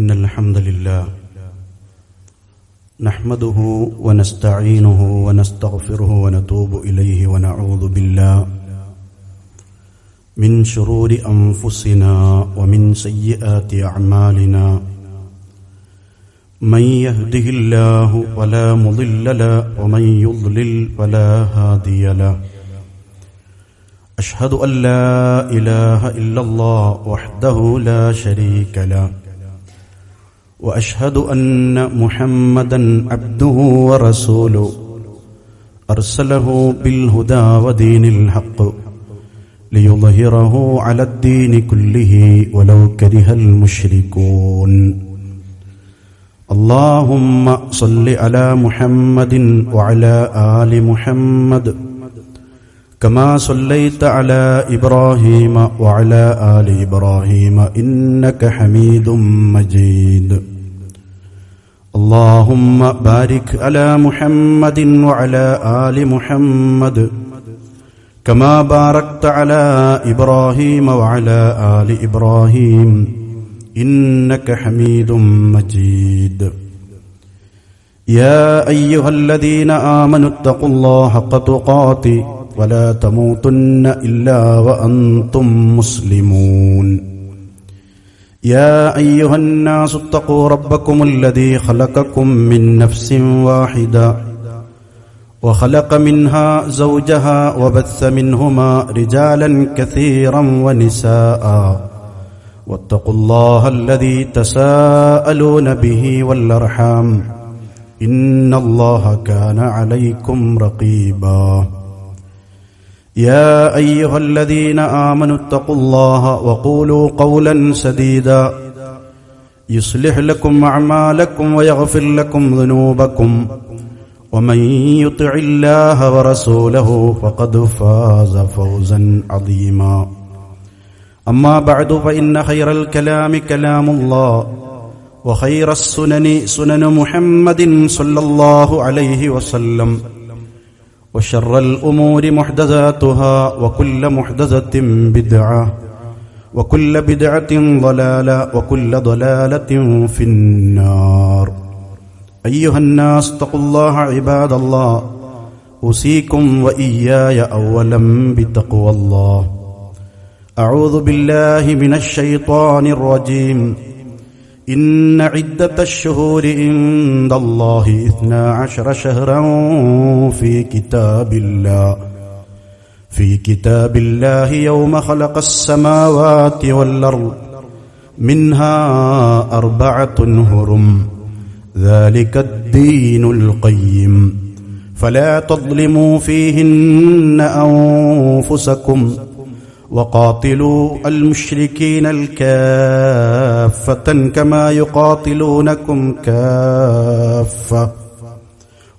إن الحمد لله نحمده ونستعينه ونستغفره ونتوب إليه ونعوذ بالله من شرور أنفسنا ومن سيئات أعمالنا من يهده الله فلا مضل له ومن يضلل فلا هادي له أشهد أن لا إله إلا الله وحده لا شريك له وأشهد أن محمدا عبده ورسوله أرسله بالهدى ودين الحق ليظهره على الدين كله ولو كره المشركون اللهم صل على محمد وعلى آل محمد كما صليت على إبراهيم وعلى آل إبراهيم إنك حميد مجيد اللهم بارك على محمد وعلى آل محمد كما باركت على إبراهيم وعلى آل إبراهيم إنك حميد مجيد يا أيها الذين آمنوا اتقوا الله حق تقاته ولا تموتن إلا وأنتم مسلمون يا أيها الناس اتقوا ربكم الذي خلقكم من نفس واحدة وخلق منها زوجها وبث منهما رجالا كثيرا ونساء واتقوا الله الذي تساءلون به والأرحام إن الله كان عليكم رقيبا يا أيها الذين آمنوا اتقوا الله وقولوا قولا سديدا يصلح لكم أعمالكم ويغفر لكم ذنوبكم ومن يطع الله ورسوله فقد فاز فوزا عظيما أما بعد فإن خير الكلام كلام الله وخير السنن سنن محمد صلى الله عليه وسلم وشر الأمور محدثاتها وكل محدثة بدعة وكل بدعة ضلالة وكل ضلالة في النار أيها الناس اتقوا الله عباد الله أوصيكم وإياي أولا بتقوى الله أعوذ بالله من الشيطان الرجيم إن عدة الشهور عند الله 12 شهرا في كتاب الله يوم خلق السماوات والأرض منها 4 هرم ذلك الدين القيم فلا تظلموا فيهن أنفسكم وقاتلوا المشركين الكافة كما يقاتلونكم كافة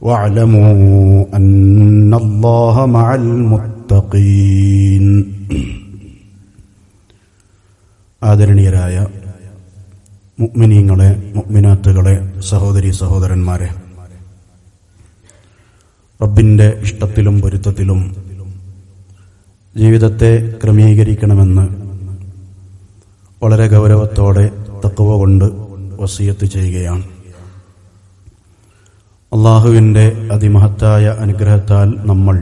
واعلموا أن الله مع المتقين ആദരണീയരായ മുഅ്മിനീങ്ങളെ മുഅ്മിനാത്തുകളെ സഹോദരീ സഹോദരന്മാരെ, റബ്ബിന്റെ ഇഷ്ടത്തിലും പൊരുത്തത്തിലും ജീവിതത്തെ ക്രമീകരിക്കണമെന്ന് വളരെ ഗൗരവത്തോടെ തഖ്വ കൊണ്ട് വസിയത്ത് ചെയ്യുകയാണ്. അല്ലാഹുവിന്റെ അതിമഹത്തായ അനുഗ്രഹത്താൽ നമ്മൾ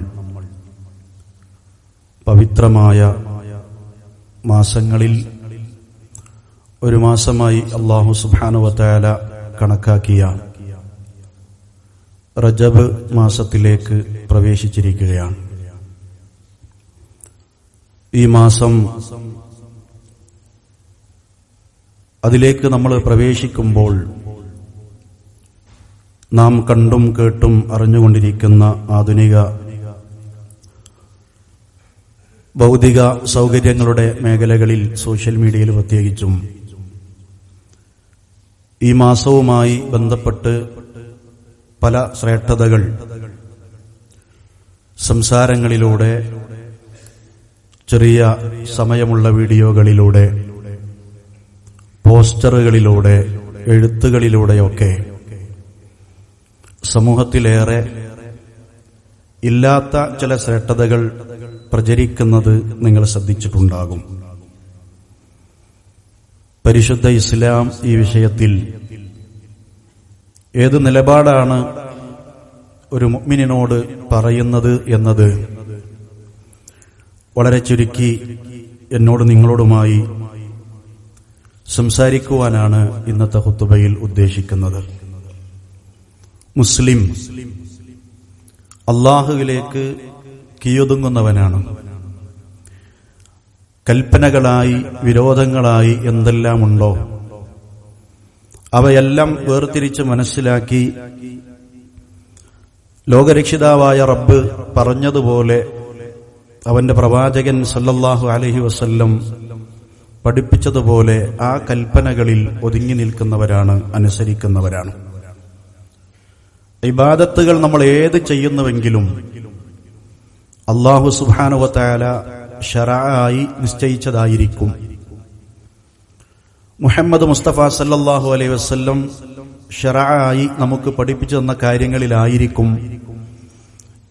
പവിത്രമായ മാസങ്ങളിൽ ഒരു മാസമായി അല്ലാഹു സുബ്ഹാനഹു വ തആല കണക്കാക്കിയ റജബ് മാസത്തിലേക്ക് പ്രവേശിച്ചിരിക്കുകയാണ്. ഈ മാസം അതിലേക്ക് നമ്മൾ പ്രവേശിക്കുമ്പോൾ നാം കണ്ടും കേട്ടും അറിഞ്ഞുകൊണ്ടിരിക്കുന്ന ആധുനിക ഭൗതിക സൗകര്യങ്ങളുടെ മേഖലകളിൽ സോഷ്യൽ മീഡിയയിൽ പ്രത്യേകിച്ചും ഈ മാസവുമായി ബന്ധപ്പെട്ട് പല ശ്രേഷ്ഠതകൾ സംസാരങ്ങളിലൂടെ, ചെറിയ സമയമുള്ള വീഡിയോകളിലൂടെ, പോസ്റ്ററുകളിലൂടെ, എഴുത്തുകളിലൂടെയൊക്കെ സമൂഹത്തിലേറെ ഇല്ലാത്ത ചില ശ്രേഷ്ഠതകൾ പ്രചരിക്കുന്നത് നിങ്ങൾ ശ്രദ്ധിച്ചിട്ടുണ്ടാകും. പരിശുദ്ധ ഇസ്ലാം ഈ വിഷയത്തിൽ ഏത് നിലപാടാണ് ഒരു മുഅ്മിനിനോട് പറയുന്നത് എന്നത് വളരെ ചുരുക്കി എന്നോട് നിങ്ങളോടുമായി സംസാരിക്കുവാനാണ് ഇന്നത്തെ ഖുതുബയിൽ ഉദ്ദേശിക്കുന്നത്. മുസ്ലിം അല്ലാഹുവിലേക്ക് കീഴൊതുങ്ങുന്നവനാണ്. കൽപ്പനകളായി വിരോധങ്ങളായി എന്തെല്ലാമുണ്ടോ അവയെല്ലാം വേർതിരിച്ച് മനസ്സിലാക്കി ലോകരക്ഷിതാവായ റബ്ബ് പറഞ്ഞതുപോലെ അവന്റെ പ്രവാചകൻ സല്ലല്ലാഹു അലൈഹി വസല്ലം പഠിപ്പിച്ചതുപോലെ ആ കൽപ്പനകളിൽ ഒതുങ്ങി നിൽക്കുന്നവരാണ്, അനുസരിക്കുന്നവരാണ്. ഇബാദത്തുകൾ നമ്മൾ ഏത് ചെയ്യുന്നുവെങ്കിലും അല്ലാഹു സുബ്ഹാനഹു വ തആല ശറഅായി നിശ്ചയിച്ചതായിരിക്കും. മുഹമ്മദ് മുസ്തഫ സല്ലല്ലാഹു അലൈഹി വസല്ലം ശറഅായി നമുക്ക് പഠിപ്പിച്ചു തന്ന കാര്യങ്ങളിലായിരിക്കും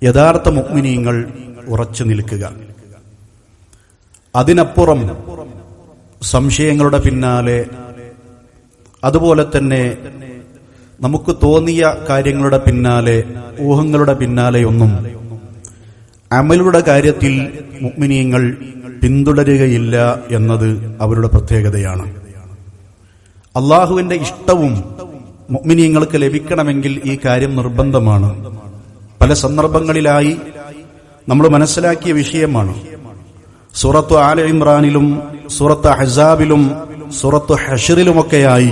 യഥാർത്ഥ മുഅ്മിനീങ്ങൾ ഉറച്ചു നിൽക്കുക. അതിനപ്പുറം സംശയങ്ങളുടെ പിന്നാലെ, അതുപോലെ തന്നെ നമുക്ക് തോന്നിയ കാര്യങ്ങളുടെ പിന്നാലെ, ഊഹങ്ങളുടെ പിന്നാലെയൊന്നും അമലുടെ കാര്യത്തിൽ മുഅ്മിനീങ്ങൾ പിന്തുടരുകയില്ല എന്നത് അവരുടെ പ്രത്യേകതയാണ്. അള്ളാഹുവിന്റെ ഇഷ്ടവും മുഅ്മിനീങ്ങൾക്ക് ലഭിക്കണമെങ്കിൽ ഈ കാര്യം നിർബന്ധമാണ്. പല സന്ദർഭങ്ങളിലായി നമ്മൾ മനസ്സിലാക്കിയ വിഷയമാണ്. സൂറത്തു ആല ഇമ്രാനിലും സൂറത്ത് അഹ്സാബിലും സൂറത്തു ഹശ്റിലുമൊക്കെയായി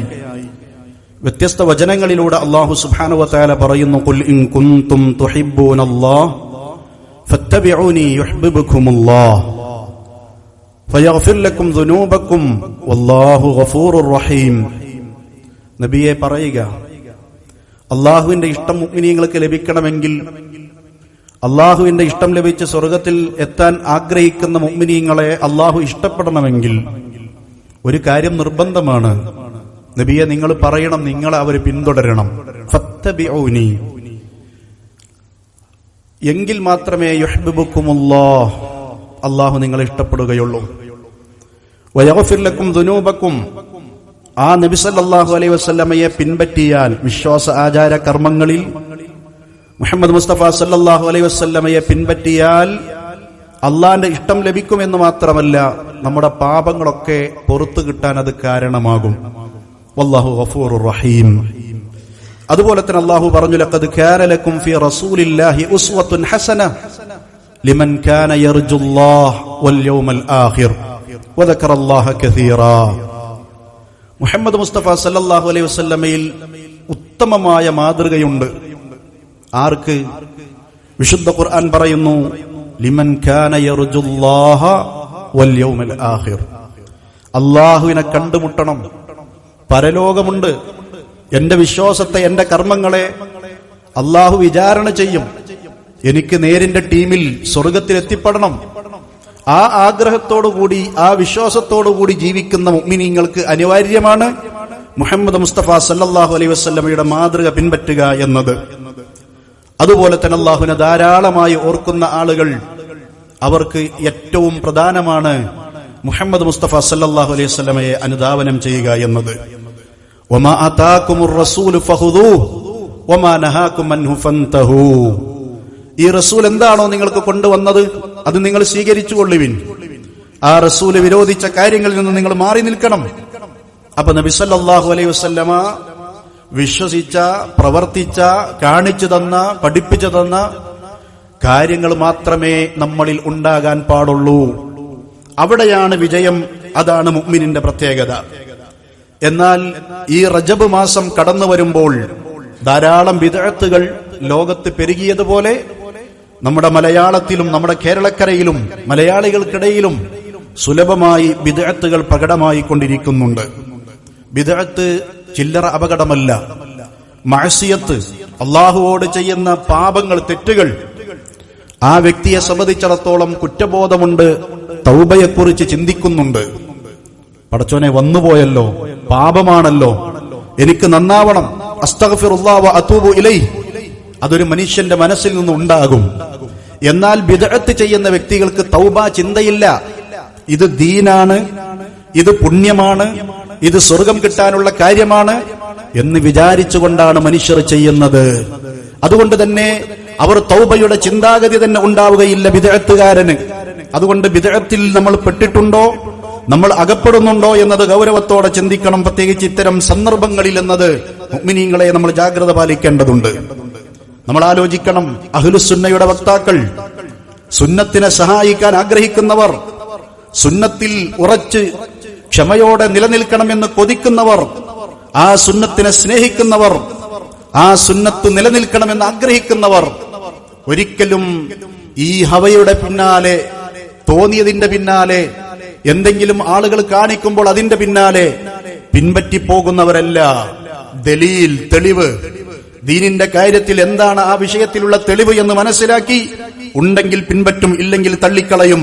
വ്യത്യസ്ത വചനങ്ങളിലൂടെ അല്ലാഹു സുബ്ഹാനഹു വ തആല പറയുന്നു, ഖുൽ ഇൻ കുൻതും തുഹിബ്ബൂനല്ലാഹ് ഫത്തബിഊനി യുഹ്ബിബുകുമുല്ലാഹ് ഫയഗ്ഫിർ ലക്കും ദുനൂബക്കും വല്ലാഹു ഗഫൂറുർ റഹീം. നബിയെ പറയുക, അല്ലാഹുവിന്റെ ഇഷ്ടം മുഅ്മിനീങ്ങൾക്ക് ലഭിക്കണമെങ്കിൽ, അല്ലാഹുവിന്റെ ഇഷ്ടം ലഭിച്ച് സ്വർഗത്തിൽ എത്താൻ ആഗ്രഹിക്കുന്ന മുഅ്മിനീങ്ങളെ അല്ലാഹു ഇഷ്ടപ്പെടണമെങ്കിൽ ഒരു കാര്യം നിർബന്ധമാണ്. നബിയെ നിങ്ങൾ പറയണം, നിങ്ങളെ അവർ പിന്തുടരണം. ഫത്തബിഊനി, എങ്കിൽ മാത്രമേ യുഹ്ബിബുകുമുല്ലാഹ്, അല്ലാഹു നിങ്ങളെ ഇഷ്ടപ്പെടുകയുള്ളൂ. വയഗ്ഫിർ ലക്കും ദുനൂബക്കും, ആ നബി സല്ലല്ലാഹു അലൈഹി വസല്ലമയെ പിൻപറ്റിയാൽ, വിശ്വാസ ആചാര കർമ്മങ്ങളിൽ മുഹമ്മദ് മുസ്തഫ സല്ലല്ലാഹു അലൈഹി വസല്ലമയെ പിൻപറ്റിയാൽ അള്ളാന്റെ ഇഷ്ടം ലഭിക്കുമെന്ന് മാത്രമല്ല, നമ്മുടെ പാപങ്ങളൊക്കെ പുറത്തു കിട്ടാൻ അത് കാരണമാകും. വല്ലാഹു ഗഫൂറുർ റഹീം. അതുപോലെ തന്നെ അല്ലാഹു പറഞ്ഞു, ലഖദ് കാന ലക്കും ഫീ റസൂലില്ലാഹി ഉസ്വത്തുൻ ഹസന ലിമൻ കാന യർജുല്ലാഹ വൽ യൗമൽ ആഖിർ വദക്കറല്ലാഹ കസീറാ. മുഹമ്മദ് മുസ്തഫ സല്ലല്ലാഹു അലൈഹി വസല്ലമയിൽ ഉത്തമമായ മാതൃകയുണ്ട്. ആർക്ക്? വിശുദ്ധ ഖുർആൻ പറയുന്നു, ലിമൻ കാന യർജുല്ലാഹ വൽ യൗമൽ ആഖിർ. അല്ലാഹുവിനെ കണ്ടുമുട്ടണം, പരലോകമുണ്ട്. എന്റെ വിശ്വാസത്തെ, എന്റെ കർമ്മങ്ങളെ അല്ലാഹു വിചാരണ ചെയ്യും. എനിക്ക് നേരിന്റെ ടീമിൽ സ്വർഗത്തിൽ എത്തിപ്പെടണം. ആ ആഗ്രഹത്തോടുകൂടി, ആ വിശ്വാസത്തോടുകൂടി ജീവിക്കുന്ന മുഅ്മിനീങ്ങൾക്ക് അനിവാര്യമാണ് മുഹമ്മദ് മുസ്തഫ സല്ലല്ലാഹു അലൈഹി വസല്ലമയുടെ മാതൃക പിൻപറ്റുക എന്നത്. അതുപോലെ തന്നെ അല്ലാഹുവിനെ ധാരാളമായി ഓർക്കുന്ന ആളുകൾ, അവർക്ക് ഏറ്റവും പ്രധാനമാണ് മുഹമ്മദ് മുസ്തഫ സല്ലല്ലാഹു അലൈഹി വസല്ലമയെ അനുധാവനം ചെയ്യുക എന്നത്. വമാ ആതാകുമുർ റസൂലു ഫഖുദൂഹു വമാ നഹാകും അൻഹു ഫൻതഹൂ. ഈ റസൂൽ എന്താണോ നിങ്ങൾക്ക് കൊണ്ടുവന്നത് അത് നിങ്ങൾ സ്വീകരിച്ചു കൊള്ളുവിൻ. ആ റസൂൽ വിരോധിച്ച കാര്യങ്ങളിൽ നിന്ന് നിങ്ങൾ മാറി നിൽക്കണം. അപ്പൊ നബി സല്ലല്ലാഹു അലൈഹി വസല്ലമ വിശ്വസിച്ച, പ്രവർത്തിച്ച, കാണിച്ചു തന്ന, പഠിപ്പിച്ചു തന്ന കാര്യങ്ങൾ മാത്രമേ നമ്മളിൽ ഉണ്ടാകാൻ പാടുള്ളൂ. അവിടെയാണ് വിജയം. അതാണ് മുഅ്മിനിന്റെ പ്രത്യേകത. എന്നാൽ ഈ റജബ് മാസം കടന്നു വരുമ്പോൾ ധാരാളം ബിദ്അത്തുകൾ ലോകത്ത് പെരുകിയതുപോലെ നമ്മുടെ മലയാളത്തിലും നമ്മുടെ കേരളക്കരയിലും മലയാളികൾക്കിടയിലും സുലഭമായി ബിദ്അത്തുകൾ പ്രകടമായി കൊണ്ടിരിക്കുന്നുണ്ട്. ബിദ്അത്ത് ചില്ലറ അപകടമല്ല. മഅസിയത്ത്, അല്ലാഹുവോട് ചെയ്യുന്ന പാപങ്ങൾ, തെറ്റുകൾ, ആ വ്യക്തിയെ സംബന്ധിച്ചിടത്തോളം കുറ്റബോധമുണ്ട്, തൗബയെക്കുറിച്ച് ചിന്തിക്കുന്നുണ്ട്. പടച്ചോനെ, വന്നുപോയല്ലോ, പാപമാണല്ലോ, എനിക്ക് നന്നാവണം, അസ്തഗ്ഫിറുല്ലാഹ് വ അതൂബു ഇലൈഹി, അതൊരു മനുഷ്യന്റെ മനസ്സിൽ നിന്ന് ഉണ്ടാകും. എന്നാൽ ബിദ്അത്ത് ചെയ്യുന്ന വ്യക്തികൾക്ക് തൗബ ചിന്തയില്ല. ഇത് ദീനാണ്, ഇത് പുണ്യമാണ്, ഇത് സ്വർഗം കിട്ടാനുള്ള കാര്യമാണ് എന്ന് വിചാരിച്ചുകൊണ്ടാണ് മനുഷ്യർ ചെയ്യുന്നത്. അതുകൊണ്ട് തന്നെ അവർ തൗബയുടെ ചിന്താഗതി തന്നെ ഉണ്ടാവുകയില്ല ബിദ്അത്തുകാരന്. അതുകൊണ്ട് ബിദ്അത്തിൽ നമ്മൾ പെട്ടിട്ടുണ്ടോ, നമ്മൾ അകപ്പെടുന്നുണ്ടോ എന്നത് ഗൗരവത്തോടെ ചിന്തിക്കണം, പ്രത്യേകിച്ച് ഇത്തരം സന്ദർഭങ്ങളിൽ എന്നത് മുഅ്മിനീങ്ങളെ നമ്മൾ ജാഗ്രത പാലിക്കേണ്ടതുണ്ട്. നമ്മൾ ആലോചിക്കണം, അഹ്ലുസുന്നയുടെ വക്താക്കൾ, സുന്നത്തിനെ സഹായിക്കാൻ ആഗ്രഹിക്കുന്നവർ, സുന്നത്തിൽ ഉറച്ച് ക്ഷമയോടെ നിലനിൽക്കണമെന്ന് കൊതിക്കുന്നവർ, ആ സുന്നത്തിനെ സ്നേഹിക്കുന്നവർ, ആ സുന്നത്ത് നിലനിൽക്കണമെന്ന് ആഗ്രഹിക്കുന്നവർ ഒരിക്കലും ഈ ഹവയുടെ പിന്നാലെ, തോന്നിയതിന്റെ പിന്നാലെ, എന്തെങ്കിലും ആളുകൾ കാണിക്കുമ്പോൾ അതിന്റെ പിന്നാലെ പിൻപറ്റി പോകുന്നവരല്ല. ദലീൽ, തെളിവ്, ദീനിന്റെ കാര്യത്തിൽ എന്താണ് ആ വിഷയത്തിലുള്ള തെളിവ് എന്ന് മനസ്സിലാക്കി ഉണ്ടെങ്കിൽ പിൻപറ്റും, ഇല്ലെങ്കിൽ തള്ളിക്കളയും.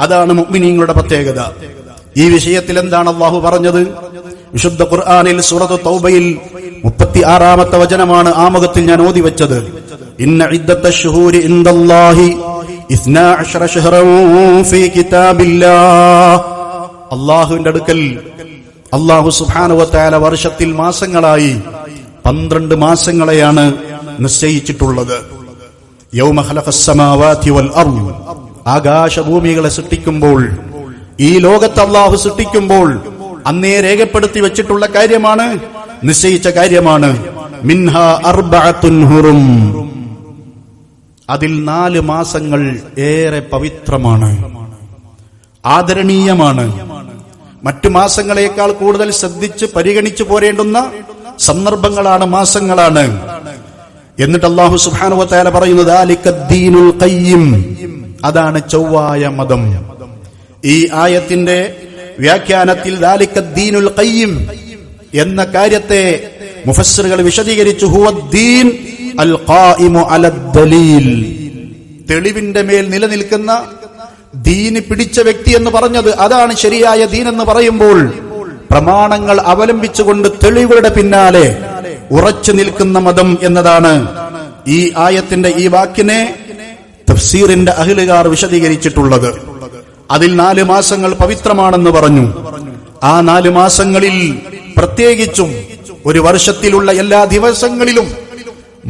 അതാണ് മുഅ്മിനീങ്ങളുടെ പ്രത്യേകത. ഈ വിഷയത്തിൽ എന്താണ് അല്ലാഹു പറഞ്ഞത്? വിശുദ്ധ ഖുർആനിൽ സൂറത്ത് തൗബയിൽ 36-ാമത്തെ വചനമാണ് ആമുഖത്തിൽ ഞാൻ ഓതി വെച്ചത്. ഇന്ന ഇദ്ദത്തശ് ശുഹൂരി ഇൻദല്ലാഹി 12 ശഹറൻ ഫീ കിതാബില്ലാഹ്. അല്ലാഹുവിന്റെ അടുക്കൽ അല്ലാഹു സുബ്ഹാനഹു വ തആല വർഷത്തിൽ മാസങ്ങളായി 12 മാസങ്ങളെയാണ് നിശ്ചയിച്ചിട്ടുള്ളത്. യൗമ ഖലഖസ് സമാവാതി വൽ അർദ്, ആകാശഭൂമികളെ സൃഷ്ടിക്കുമ്പോൾ, ഈ ലോകത്ത് അല്ലാഹു സൃഷ്ടിക്കുമ്പോൾ അന്നേ രേഖപ്പെടുത്തി വെച്ചിട്ടുള്ള കാര്യമാണ്, നിശ്ചയിച്ച കാര്യമാണ്. മിൻഹാ അർബഅത്തുൻ ഹുറും, അതിൽ 4 മാസങ്ങൾ ഏറെ പവിത്രമാണ്, ആദരണീയമാണ്. മറ്റു മാസങ്ങളെക്കാൾ കൂടുതൽ ശ്രദ്ധിച്ച് പരിഗണിച്ചു പോരേണ്ടുന്ന സന്ദർഭങ്ങളാണ്, മാസങ്ങളാണ്. എന്നിട്ട് അല്ലാഹു സുബ്ഹാനഹു വ തആല പറയുന്നത് ദാലികദ്ദീനുൽ ഖയ്യിം, അതാണ് ചൊവ്വായ മതം. ഈ ആയത്തിന്റെ വ്യാഖ്യാനത്തിൽ ദാലികദ്ദീനുൽ ഖയ്യിം എന്ന കാര്യത്തെ മുഫസ്സിറുകൾ വിശദീകരിച്ചു. ഹുവദ്ദീൻ അൽ ഖായിമു അലദ്ദലീൽ, തെളിവിന്റെ മേൽ നിലനിൽക്കുന്ന ദീന് പിടിച്ച വ്യക്തി എന്ന് പറഞ്ഞത് അതാണ് ശരിയായ ദീൻ എന്ന് പറയുമ്പോൾ പ്രമാണങ്ങൾ അവലംബിച്ചുകൊണ്ട് തെളിവുകളുടെ പിന്നാലെ ഉറച്ചു നിൽക്കുന്ന മതം എന്നതാണ് ഈ ആയത്തിന്റെ ഈ വാക്കിനെ തഫ്സീറിന്റെ അഹ്ലുകാർ വിശദീകരിച്ചിട്ടുള്ളത്. അതിൽ 4 മാസങ്ങൾ പവിത്രമാണെന്ന് പറഞ്ഞു. ആ 4 മാസങ്ങളിൽ പ്രത്യേകിച്ചും ഒരു വർഷത്തിലുള്ള എല്ലാ ദിവസങ്ങളിലും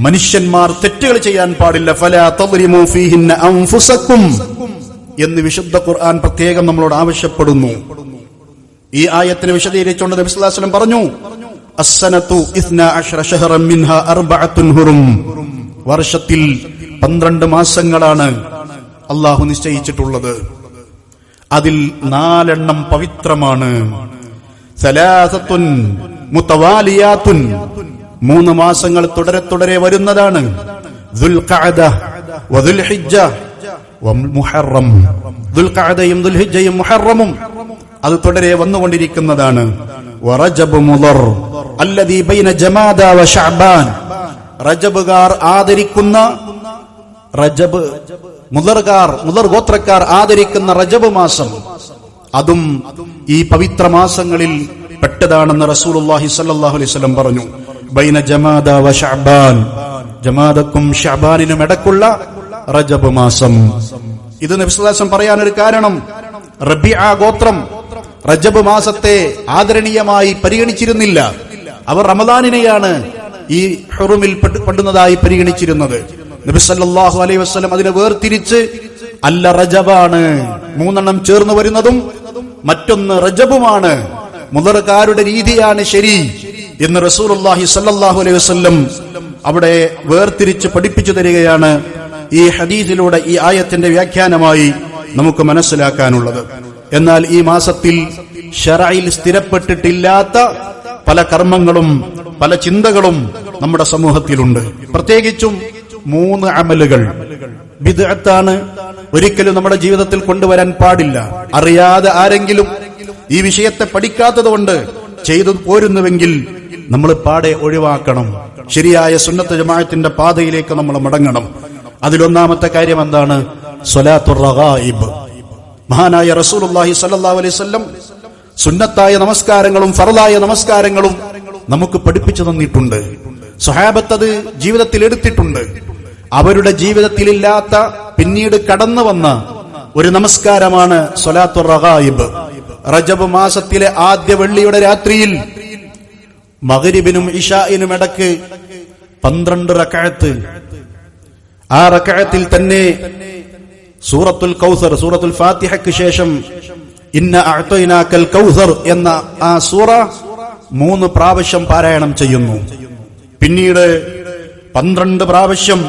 മനുഷ്യന്മാർ തെറ്റുകൾ ചെയ്യാൻ പാടില്ല. ഫലാ തദ്രിമൂ ഫീഹിന്ന അൻഫുസകും എന്ന് വിശുദ്ധ ഖുർആൻ പ്രത്യേകം നമ്മളോട് ആവശ്യപ്പെടുന്നു. ഈ ആയത്തിനെ വിശദീകരിച്ചുകൊണ്ട് നബി സല്ലല്ലാഹു അലൈഹി വസല്ലം പറഞ്ഞു, അസ്സനതു 12 ശഹറൻ മിൻഹാ അർബഅത്തുൻ ഹുറും, വർഷത്തിൽ 12 മാസങ്ങളാണ് അല്ലാഹു നിശ്ചയിച്ചിട്ടുള്ളത്. അതിൽ 4 പവിത്രമാണ്. സലാസത്തുൻ മുതവാലിയാത്തുൻ, 3 മാസങ്ങൾ തുടരെ തുടരെ വരുന്നതാണ്. ദുൽഖഅദ വദുൽഹിജ്ജ വമുഹറം, ദുൽഖഅദയും ദുൽഹിജ്ജയും മുഹറമും അത് തുടരെ വന്നുകൊണ്ടിരിക്കുന്നതാണ്. വറജബ് മുദർ അല്ലദീ ബൈന ജമാദ വ ശഅബാൻ, റജബുകാർ ആദരിക്കുന്ന, റജബ് മുദർ ഗോത്രക്കാർ ആദരിക്കുന്ന റജബ് മാസം, അതും ഈ പവിത്ര മാസങ്ങളിൽ പെട്ടതാണെന്ന് റസൂലുള്ളാഹി സ്വല്ലല്ലാഹു അലൈഹി വസല്ലം പറഞ്ഞു. ബൈന ജമാദ വ ശഅബാൻ, ജമാദക്കും ശഅബാനിനും ഇടക്കുള്ള റജബ് മാസം. ഇത് നബി സല്ലല്ലാഹു അലൈഹി വസല്ലം പറയാനൊരു കാരണം, റബീഅ ഗോത്രം റജബ് മാസത്തെ ആദരണീയമായി പരിഗണിച്ചിരുന്നില്ല. അവർ റമദാനിനെയാണ് ഈ ഹുറുമിൽ പെടുന്നതായി പരിഗണിച്ചിരുന്നത്. നബി സല്ലല്ലാഹു അലൈഹി വസല്ലം അതിനെ വേർതിരിച്ച് അല്ല റജബാണ്, 3 ചേർന്ന് വരുന്നതും മറ്റൊന്ന് റജബുമാണ്, മുദർകാരുടെ രീതിയാണ് ശരി എന്ന് റസൂലുള്ളാഹി സ്വല്ലല്ലാഹു അലൈഹി വസല്ലം അവിടെ വേർതിരിച്ച് പഠിപ്പിച്ചു തരികയാണ്. ഈ ഹദീസിലൂടെ ഈ ആയത്തിന്റെ വ്യാഖ്യാനമായി നമുക്ക് മനസ്സിലാക്കാനുള്ളത്. എന്നാൽ ഈ മാസത്തിൽ ശറഇൽ സ്ഥിരപ്പെട്ടിട്ടില്ലാത്ത പല കർമ്മങ്ങളും പല ചിന്തകളും നമ്മുടെ സമൂഹത്തിലുണ്ട്. പ്രത്യേകിച്ചും 3 അമലുകൾ ബിദ്അത്താണ്, ഒരിക്കലും നമ്മുടെ ജീവിതത്തിൽ കൊണ്ടുവരാൻ പാടില്ല. അറിയാതെ ആരെങ്കിലും ഈ വിഷയത്തെ പഠിക്കാത്തതുകൊണ്ട് ചെയ്തു പോരുന്നുവെങ്കിൽ നമ്മൾ പാടെ ഒഴിവാക്കണം. ശരിയായ സുന്നത്ത് ജമാഅത്തിന്റെ പാതയിലേക്ക് നമ്മൾ മടങ്ങണം. അതിലൊന്നാമത്തെ കാര്യം എന്താണ്? സ്വലാത്തുർ റഗായിബ്. മഹാനായ റസൂലുള്ളാഹി സ്വല്ലല്ലാഹു അലൈഹി വസല്ലം സുന്നത്തായ നമസ്കാരങ്ങളും ഫർളായ നമസ്കാരങ്ങളും നമുക്ക് പഠിപ്പിച്ചു തന്നിട്ടുണ്ട്. സ്വഹാബത്ത് അത് ജീവിതത്തിൽ എടുത്തിട്ടുണ്ട്. അവരുടെ ജീവിതത്തിലില്ലാത്ത പിന്നീട് കടന്നു വന്ന ഒരു നമസ്കാരമാണ് സ്വലാത്തുർ റഗായിബ്. റജബ് മാസത്തിലെ ആദ്യ വെള്ളിയുടെ രാത്രിയിൽ മഗ്രിബിനും ഇശാഇനും ഇടക്ക് 12 റക്അത്ത്. ആ റക്അത്തിൽ തന്നെ സൂറത്തുൽ കൗസർ, സൂറത്തുൽ ഫാത്തിഹയ്ക്ക് ശേഷം ഇന്ന അഅ്തൈനാക്കൽ കൗസർ എന്ന ആ സൂറ 3 പ്രാവശ്യം പാരായണം ചെയ്യുന്നു. പിന്നീട് 12 പ്രാവശ്യം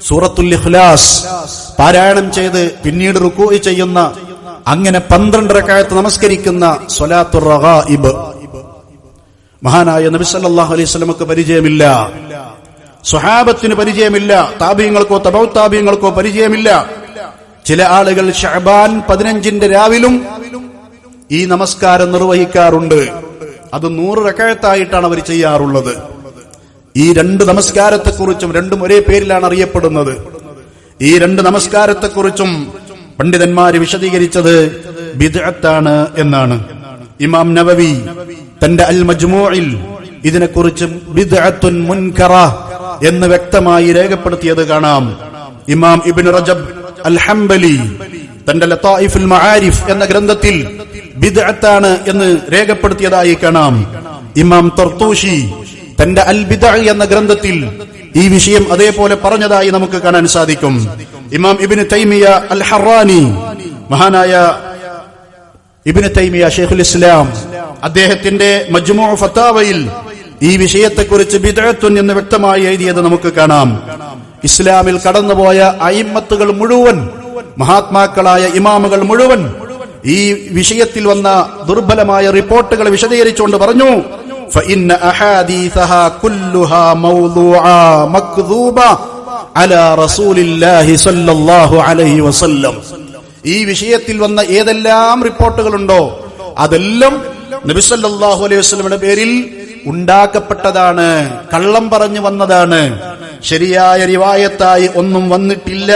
സൂറത്തുൽ ഇഖ്ലാസ് പാരായണം ചെയ്ത് പിന്നീട് റുകൂഅ് ചെയ്യുന്ന, അങ്ങനെ 12 റക്അത്ത് നമസ്കരിക്കുന്ന സ്വലാത്തുർ റഗായിബ് മഹാനായ നബി സല്ലല്ലാഹു അലൈഹി വസല്ലമക്ക് പരിചയമില്ല, സ്വഹാബത്തിന് പരിചയമില്ല, താബിഈങ്ങൾക്കോ തബഉ താബിഈങ്ങൾക്കോ പരിചയമില്ല. ചില ആളുകൾ ശഅബാൻ 15ന്റെ രാവിലും ഈ നമസ്കാരം നിർവഹിക്കാറുണ്ട്. അത് 100 റക്അത്തായിട്ടാണ് അവർ ചെയ്യാറുള്ളത്. ഈ 2 നമസ്കാരത്തെക്കുറിച്ചും, രണ്ടും ഒരേ പേരിലാണ് അറിയപ്പെടുന്നത്, ഈ 2 നമസ്കാരത്തെക്കുറിച്ചും പണ്ഡിതന്മാര് വിശദീകരിച്ചത് ബിദ്അത്താണ് എന്നാണ്. ഇമാം നവവി തന്റെ അൽ മജ്മൂഇൽ ഇതിനെക്കുറിച്ച് ബിദ്അത്തുൻ മുൻകറ എന്ന് വ്യക്തമായി രേഖപ്പെടുത്തിയത് കാണാം. ഇമാം ഇബ്നു റജബ് അൽ ഹംബലി തന്റെ ലതായിഫുൽ മആരിഫ് എന്ന ഗ്രന്ഥത്തിൽ ബിദ്അത്താണ് എന്ന് രേഖപ്പെടുത്തിയതായി കാണാം. ഇമാം തർത്തൂഷി തന്റെ അൽ ബിദ്അ എന്ന ഗ്രന്ഥത്തിൽ ഈ വിഷയം അതേപോലെ പറഞ്ഞതായി നമുക്ക് കാണാൻ സാധിക്കും. ഇമാം ഇബ്നു തൈമിയ അൽ ഹറാനി, മഹാനായ ഇബ്നു തൈമിയ ശൈഖുൽ ഇസ്ലാം, അദ്ദേഹത്തിന്റെ മജ്മൂ' ഫതാവയിൽ ഈ വിഷയത്തെക്കുറിച്ച് ബിദ്അത്തുൻ എന്ന് വ്യക്തമായി എഴുതിയത് നമുക്ക് കാണാം. ഇസ്ലാമിൽ കടന്നുപോയ അയിമ്മത്തുകൾ മുഴുവൻ, മഹാത്മാക്കളായ ഇമാമുകൾ മുഴുവൻ ഈ വിഷയത്തിൽ വന്ന ദുർബലമായ റിപ്പോർട്ടുകൾ വിശദീകരിച്ചുകൊണ്ട് പറഞ്ഞു, فإن أحاديثها كلها موضوعة مكذوبة على رسول الله صلى الله عليه وسلم. ഈ വിഷയത്തിൽ വന്ന ഏതെല്ലാം റിപ്പോർട്ടുകളുണ്ടോ അതെല്ലാം നബി സല്ലല്ലാഹു അലൈഹി വസല്ലമയുടെ പേരിൽ ഉണ്ടാക്കപ്പെട്ടതാണ്, കള്ളം പറഞ്ഞു വന്നതാണ്, ശരിയായ റിവായത്തായി ഒന്നും വന്നിട്ടില്ല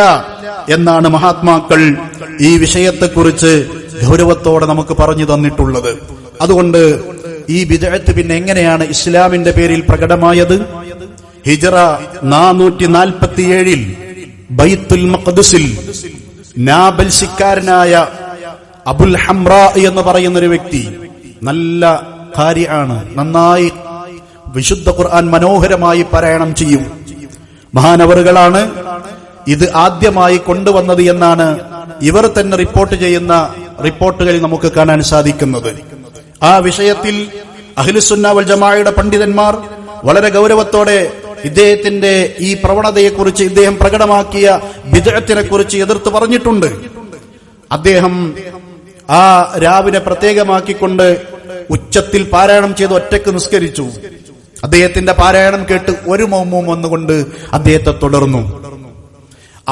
എന്നാണ് മഹാത്മാക്കൾ ഈ വിഷയത്തെക്കുറിച്ച് ഗൗരവത്തോടെ നമുക്ക് പറഞ്ഞു തന്നിട്ടുള്ളത്. അതുകൊണ്ട് ഈ ബിദ്അത്ത് പിന്നെ എങ്ങനെയാണ് ഇസ്ലാമിന്റെ പേരിൽ പ്രകടമായത്? ഹിജ്റ 447 ബൈത്തുൽ മഖ്ദിസിൽ നാബൽസിക്കാരനായ അബുൽ ഹംറാ എന്ന് പറയുന്ന ഒരു വ്യക്തി, നല്ല ഖാരിആണ്, നന്നായി വിശുദ്ധ ഖുർആൻ മനോഹരമായി പാരായണം ചെയ്യും, മഹാനവറുകളാണ് ഇത് ആദ്യമായി കൊണ്ടുവന്നത് എന്നാണ് ഇവർ തന്നെ റിപ്പോർട്ട് ചെയ്യുന്ന റിപ്പോർട്ടുകളിൽ നമുക്ക് കാണാൻ സാധിക്കുന്നത്. ആ വിഷയത്തിൽ അഹ്ലുസുന്ന വൽ ജമാഅയുടെ പണ്ഡിതന്മാർ വളരെ ഗൗരവത്തോടെ ഇദ്ദേഹത്തിന്റെ ഈ പ്രവണതയെക്കുറിച്ച്, ഇദ്ദേഹം പ്രകടമാക്കിയ ബിദ്അത്തിനെ കുറിച്ച് എതിർത്ത് പറഞ്ഞിട്ടുണ്ട്. അദ്ദേഹം ആ രാവിനെ പ്രത്യേകമാക്കിക്കൊണ്ട് ഉച്ചത്തിൽ പാരായണം ചെയ്ത് ഒറ്റയ്ക്ക് നിസ്കരിച്ചു. അദ്ദേഹത്തിന്റെ പാരായണം കേട്ട് ഒരു മൗമൂം വന്നുകൊണ്ട് അദ്ദേഹത്തെ തുടർന്നു.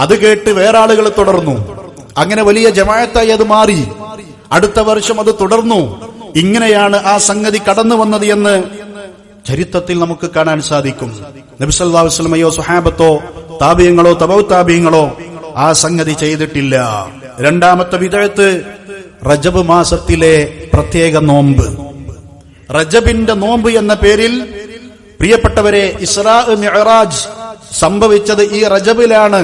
അത് കേട്ട് വേറെ ആളുകൾ തുടർന്നു. അങ്ങനെ വലിയ ജമാഅത്തായി അത് മാറി. അടുത്ത വർഷം അത് തുടർന്നു. ഇങ്ങനെയാണ് ആ സംഗതി കടന്നു വന്നത് എന്ന് ചരിത്രത്തിൽ നമുക്ക് കാണാൻ സാധിക്കും. നബി സല്ലല്ലാഹു അലൈഹി വസല്ലമയോ സ്വഹാബത്തോ താബിഈങ്ങളോ തബഉ താബിഈങ്ങളോ ആ സംഗതി ചെയ്തിട്ടില്ല. രണ്ടാമത്തെ ബിദ്അത്ത് റജബ് മാസത്തിലെ പ്രത്യേക നോമ്പ്. റജബിന്റെ നോമ്പ് എന്ന പേരിൽ പ്രിയപ്പെട്ടവരെ ഇസ്രാ മിഅ്റാജ് സംഭവിച്ചത് ഈ റജബിലാണ്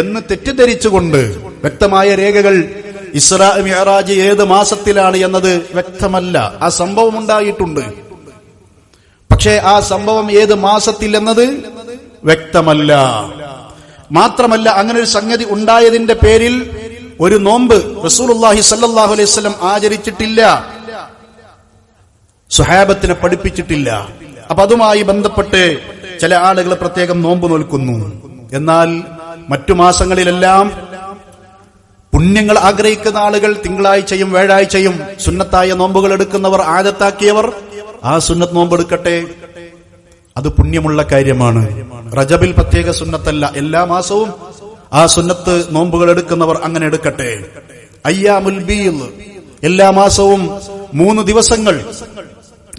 എന്ന് തെറ്റിദ്ധരിച്ചുകൊണ്ട്, വ്യക്തമായ രേഖകൾ ഇസ്രാ മിഅ്റാജ് ഏത് മാസത്തിലാണ് എന്നത് വ്യക്തമല്ല. ആ സംഭവം ഉണ്ടായിട്ടുണ്ട്, പക്ഷേ ആ സംഭവം ഏത് മാസത്തിൽ എന്നത് വ്യക്തമല്ല. മാത്രമല്ല, അങ്ങനെ ഒരു സംഗതി ഉണ്ടായതിന്റെ പേരിൽ ഒരു നോമ്പ് റസൂലുള്ളാഹി സ്വല്ലല്ലാഹു അലൈഹി വസല്ലം ആചരിച്ചിട്ടില്ല, സ്വഹാബത്തിനെ പഠിപ്പിച്ചിട്ടില്ല. അപ്പൊ അതുമായി ബന്ധപ്പെട്ട് ചില ആളുകൾ പ്രത്യേകം നോമ്പ് നോൽക്കുന്നു. എന്നാൽ മറ്റു മാസങ്ങളിലെല്ലാം പുണ്യങ്ങൾ ആഗ്രഹിക്കുന്ന ആളുകൾ തിങ്കളാഴ്ചയും വ്യാഴാഴ്ചയും സുന്നത്തായ നോമ്പുകൾ എടുക്കുന്നവർ, ആദത്താക്കിയവർ ആ സുന്നത്ത് നോമ്പ് എടുക്കട്ടെ, അത് പുണ്യമുള്ള കാര്യമാണ്. റജബിൽ പ്രത്യേക സുന്നത്തല്ല, എല്ലാ മാസവും ആ സുന്നത്ത് നോമ്പുകൾ എടുക്കുന്നവർ അങ്ങനെ എടുക്കട്ടെ. അയ്യാമുൽ ബീദ്, എല്ലാ മാസവും 3 ദിവസങ്ങൾ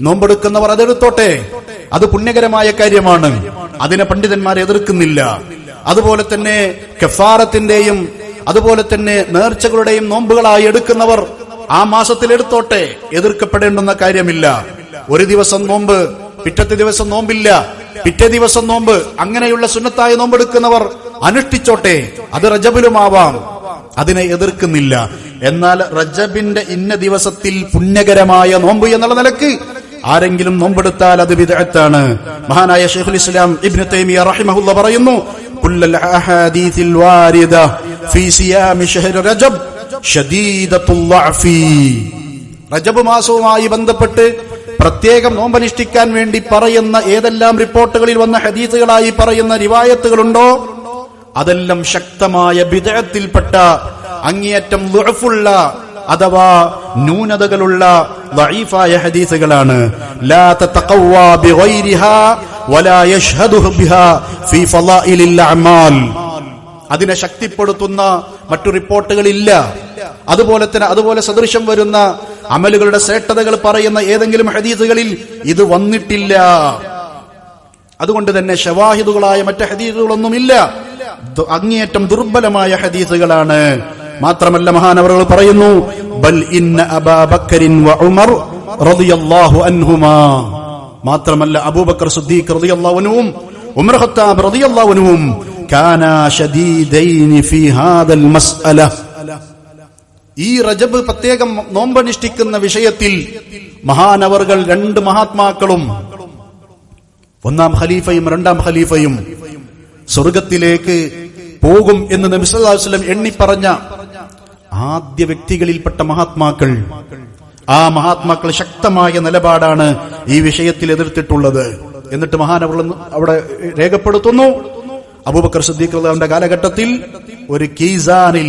നോമ്പെടുക്കുന്നവർ അതെടുത്തോട്ടെ, അത് പുണ്യകരമായ കാര്യമാണ്. അതിനെ പണ്ഡിതന്മാർ എതിർക്കുന്നില്ല. അതുപോലെ തന്നെ കഫാറത്തിന്റെയും അതുപോലെ തന്നെ നേർച്ചകളുടെയും നോമ്പുകളായി എടുക്കുന്നവർ ആ മാസത്തിൽ എടുത്തോട്ടെ, എതിർക്കപ്പെടേണ്ടുന്ന കാര്യമില്ല. ഒരു ദിവസം നോമ്പ്, പിറ്റത്തെ ദിവസം നോമ്പില്ല, പിറ്റേ ദിവസം നോമ്പ്, അങ്ങനെയുള്ള സുന്നത്തായ നോമ്പെടുക്കുന്നവർ അനുഷ്ഠിച്ചോട്ടെ, അത് റജബിലുമാവാം, അതിനെ എതിർക്കുന്നില്ല. എന്നാൽ റജബിന്റെ ഇന്ന ദിവസത്തിൽ പുണ്യകരമായ നോമ്പ് എന്നുള്ള നിലക്ക് ആരെങ്കിലും നോമ്പെടുത്താൽ അത് ബിദ്അത്താണ്. മഹാനായ ശൈഖുൽ ഇസ്ലാം ഇബ്നു തൈമിയ്യ റഹിമഹുല്ലാഹ് പറയുന്നു, കുല്ലൽ അഹാദീസിൽ വാരിദ ഫീ സിയാമി ശഹ്രി റജബ് ശദീദത്തുൽ ളഅഫി. റജബ് മാസവുമായി ബന്ധപ്പെട്ട് പ്രത്യേകം നോമ്പനുഷ്ഠിക്കാൻ വേണ്ടി പറയുന്ന ഏതെല്ലാം റിപ്പോർട്ടുകളിൽ വന്ന ഹദീസുകളായി പറയുന്ന റിവായത്തുകളുണ്ടോ അതെല്ലാം ശക്തമായ ബിദ്അത്തിൽപ്പെട്ട അങ്ങേയറ്റം ളുഅഫുള്ള അഥവാ ന്യൂനതകളുള്ള ദഈഫായ ഹദീസുകളാണ്. ലാ തതഖവ്വാ ബിഗൈരിഹാ വലാ യശ്ഹദുഹു ബിഹാ ഫീ ഫളാഇലിൽ അഅമാൽ. അതിനെ ശക്തിപ്പെടുത്തുന്ന മറ്റു റിപ്പോർട്ടുകളില്ല. അതുപോലെ സദൃശം വരുന്ന അമലുകളുടെ ശ്രേഷ്ഠതകൾ പറയുന്ന ഏതെങ്കിലും ഹദീസുകളിൽ ഇത് വന്നിട്ടില്ല. അതുകൊണ്ട് തന്നെ ശവാഹിദുകളായ മറ്റ് ഹദീസുകളൊന്നുമില്ല, അങ്ങേയറ്റം ദുർബലമായ ഹദീസുകളാണ്. മാത്രമല്ല മഹാനവറുകൾ പറയുന്നു, ബൽ ഇന്ന അബൂബക്കറിൻ വ ഉമർ റളിയല്ലാഹു അൻഹുമാ. മാത്രമല്ല അബൂബക്കർ സിദ്ദീഖ് റളിയല്ലാഹു അൻഹും ഉമർ ഖത്താബ് റളിയല്ലാഹു അൻഹും കാനാ ശദീദൈനി ഫീ ഹാദൽ മസ്അല. ഈ റജബ് പ്രത്യേകം നോമ്പനുഷ്ഠിക്കുന്ന വിഷയത്തിൽ മഹാനവറുകൾ രണ്ട് മഹാത്മാക്കളും, ഒന്നാം ഖലീഫയും രണ്ടാം ഖലീഫയും സ്വർഗത്തിലേക്ക് പോകും എന്ന് നബി സല്ലല്ലാഹു അലൈഹി വസല്ലം എണ്ണിപ്പറഞ്ഞ ആദ്യ വ്യക്തികളിൽപ്പെട്ട മഹാത്മാക്കൾ, ആ മഹാത്മാക്കൾ ശക്തമായ നിലപാടാണ് ഈ വിഷയത്തിൽ എതിർത്തിട്ടുള്ളത്. എന്നിട്ട് മഹാനവറുകൾ അവിടെ രേഖപ്പെടുത്തുന്നു, അബൂബക്കർ സിദ്ദീഖ് റളിയല്ലാഹുവിന്റെ കാലഘട്ടത്തിൽ ഒരു കീസാനിൽ,